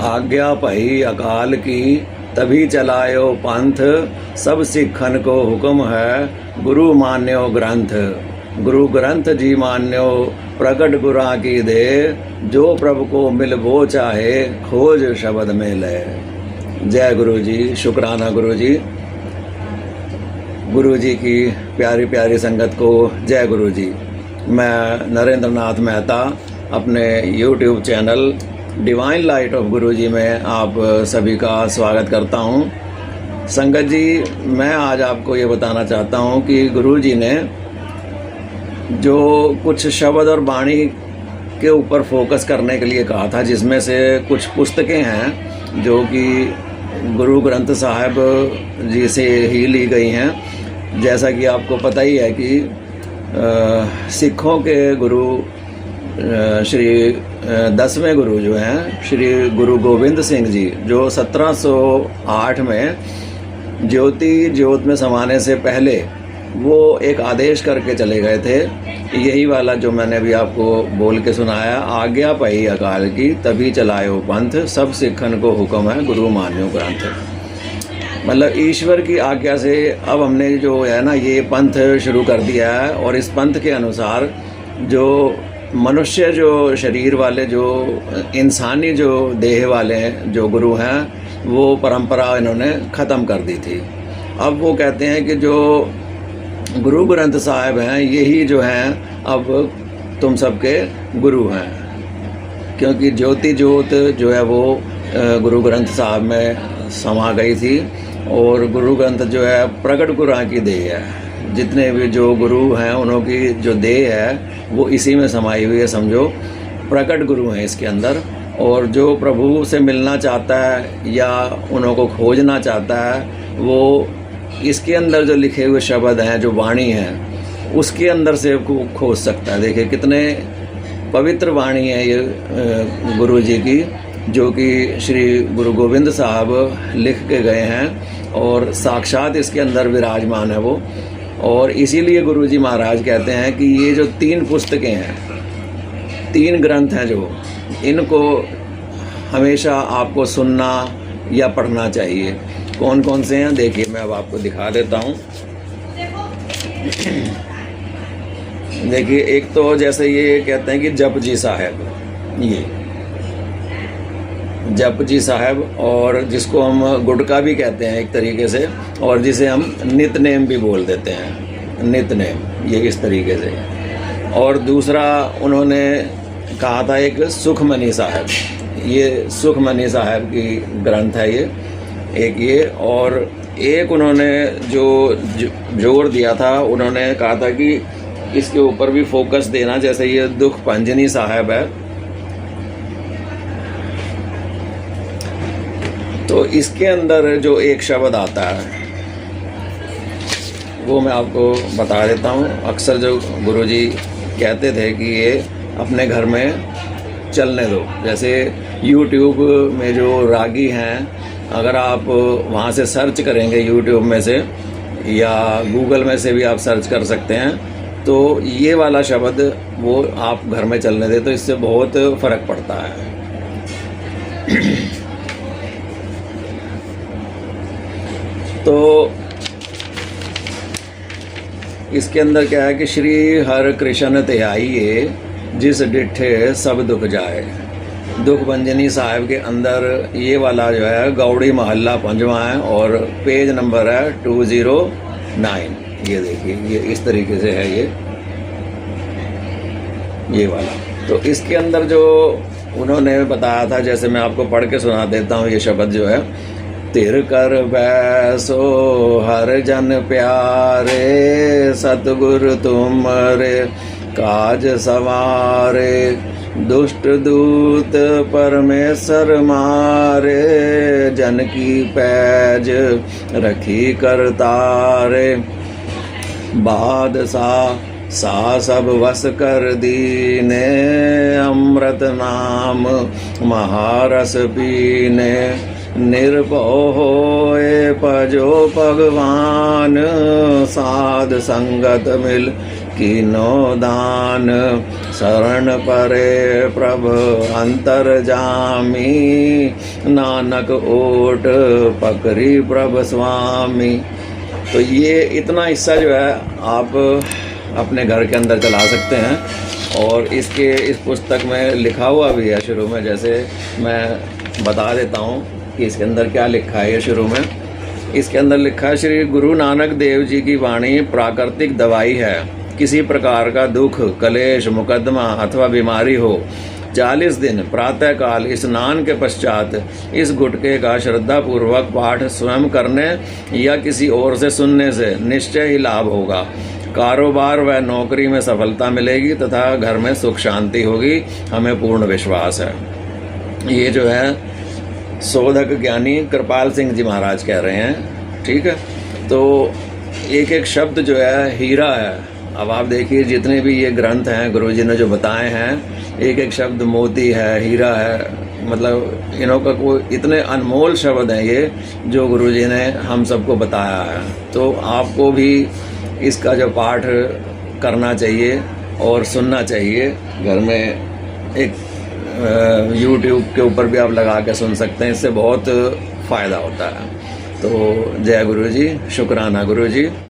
आज्ञा पही अकाल की तभी चलायो पंथ। सब सिखन को हुक्म है गुरु मान्यो ग्रंथ। गुरु ग्रंथ जी मान्यो प्रकट गुरा की दे। जो प्रभु को मिल वो चाहे खोज शब्द में ले। जय गुरु जी। शुक्राना गुरु जी। गुरु जी की प्यारी प्यारी संगत को जय गुरु जी। मैं नरेंद्र नाथ मेहता अपने YouTube channel divine light of गुरु जी में आप सभी का स्वागत करता हूं। संगत जी, मैं आज आपको ये बताना चाहता हूं कि गुरु जी ने जो कुछ शब्द और वाणी के ऊपर फोकस करने के लिए कहा था, जिसमें से कुछ पुस्तकें हैं जो कि गुरु ग्रंथ साहिब जी से ही ली गई हैं। जैसा कि आपको पता ही है कि सिखों के गुरु श्री 10वें गुरु जो हैं श्री गुरु गोविंद सिंह जी, जो 1708 में ज्योति ज्योत में समाने से पहले वो एक आदेश करके चले गए थे। यही वाला जो मैंने अभी आपको बोल के सुनाया, आज्ञा पही अकाल की तभी चलायो पंथ। सब सिखन को हुक्म है गुरु मान्यो ग्रंथ। मतलब ईश्वर की आज्ञा से अब हमने जो है ना ये पंथ शुरू कर दिया है, और इस पंथ के अनुसार जो मनुष्य जो शरीर वाले जो इंसानी जो देह वाले जो गुरु हैं वो परंपरा इन्होंने ख़त्म कर दी थी। अब वो कहते हैं कि जो गुरु ग्रंथ साहिब हैं यही जो हैं अब तुम सबके गुरु हैं, क्योंकि ज्योति ज्योत जो है वो गुरु ग्रंथ साहिब में समा गई थी। और गुरु ग्रंथ जो है प्रकट गुरा की देह है। जितने भी जो गुरु हैं उन्हों की जो देह है वो इसी में समाई हुई है। समझो प्रकट गुरु हैं इसके अंदर। और जो प्रभु से मिलना चाहता है या उन्हों को खोजना चाहता है वो इसके अंदर जो लिखे हुए शब्द हैं, जो वाणी है, उसके अंदर से को खोज सकता है। देखिए कितने पवित्र वाणी है ये गुरु जी की, जो कि श्री गुरु गोविंद साहब लिख के गए हैं और साक्षात इसके अंदर विराजमान है वो। और इसीलिए गुरु जी महाराज कहते हैं कि ये जो 3 पुस्तकें हैं, 3 ग्रंथ हैं, जो इनको हमेशा आपको सुनना या पढ़ना चाहिए। कौन कौन से हैं देखिए, मैं अब आपको दिखा देता हूँ। देखिए एक तो जैसे ये कहते हैं कि जप जी साहब, ये जप जी साहब, और जिसको हम गुटका भी कहते हैं एक तरीके से, और जिसे हम नितनेम भी बोल देते हैं, नितनेम, ये इस तरीके से। और दूसरा उन्होंने कहा था एक सुखमनी साहब, ये सुखमनी साहब की ग्रंथ है ये एक ये। और एक उन्होंने जो जोर दिया था, उन्होंने कहा था कि इसके ऊपर भी फोकस देना, जैसे ये दुख पंजनी साहब है, तो इसके अंदर जो एक शब्द आता है वो मैं आपको बता देता हूँ। अक्सर जो गुरुजी कहते थे कि ये अपने घर में चलने दो। जैसे YouTube में जो रागी हैं, अगर आप वहाँ से सर्च करेंगे YouTube में से या Google में से भी आप सर्च कर सकते हैं, तो ये वाला शब्द वो आप घर में चलने दें, तो इससे बहुत फ़र्क पड़ता है। तो इसके अंदर क्या है कि श्री हर कृष्ण ते आइए जिस डिठे सब दुख जाए। दुख भंजनी साहब के अंदर ये वाला जो है गौड़ी महल्ला 5वां है और पेज नंबर है 209। ये देखिए ये इस तरीके से है ये वाला। तो इसके अंदर जो उन्होंने बताया था, जैसे मैं आपको पढ़ के सुना देता हूँ। ये शब्द जो है, तिर कर बैसो हर जन प्यारे, सतगुरु तुमरे काज सवारे, दुष्ट दूत परमेश्वर मारे, जन की पैज रखी करतारे, बादशाह सा सब वस कर दीने, अमृत नाम महारस पीने, निर्भय होए पजो भगवान, साध संगत मिल कीनो दान, शरण परे प्रभ अंतर जामी, नानक ओट पकड़ी प्रभ स्वामी। तो ये इतना हिस्सा जो है आप अपने घर के अंदर चला सकते हैं। और इस पुस्तक में लिखा हुआ भी है शुरू में, जैसे मैं बता देता हूँ कि इसके अंदर क्या लिखा है। ये शुरू में इसके अंदर लिखा है, श्री गुरु नानक देव जी की वाणी प्राकृतिक दवाई है। किसी प्रकार का दुख, कलेश, मुकदमा अथवा बीमारी हो, 40 दिन प्रातःकाल स्नान के पश्चात इस गुटके का श्रद्धापूर्वक पाठ स्वयं करने या किसी और से सुनने से निश्चय ही लाभ होगा। कारोबार व नौकरी में सफलता मिलेगी तथा घर में सुख शांति होगी, हमें पूर्ण विश्वास है। ये जो है शोधक ज्ञानी कृपाल सिंह जी महाराज कह रहे हैं। ठीक है, तो एक एक शब्द जो है हीरा है। अब आप देखिए जितने भी ये ग्रंथ हैं गुरुजी ने जो बताए हैं, एक एक शब्द मोती है, हीरा है। मतलब इन्हों का कोई इतने अनमोल शब्द हैं ये जो गुरुजी ने हम सबको बताया है। तो आपको भी इसका जो पाठ करना चाहिए और सुनना चाहिए। घर में एक YouTube के ऊपर भी आप लगा के सुन सकते हैं, इससे बहुत फ़ायदा होता है। तो जय गुरु जी, शुक्राना गुरु जी।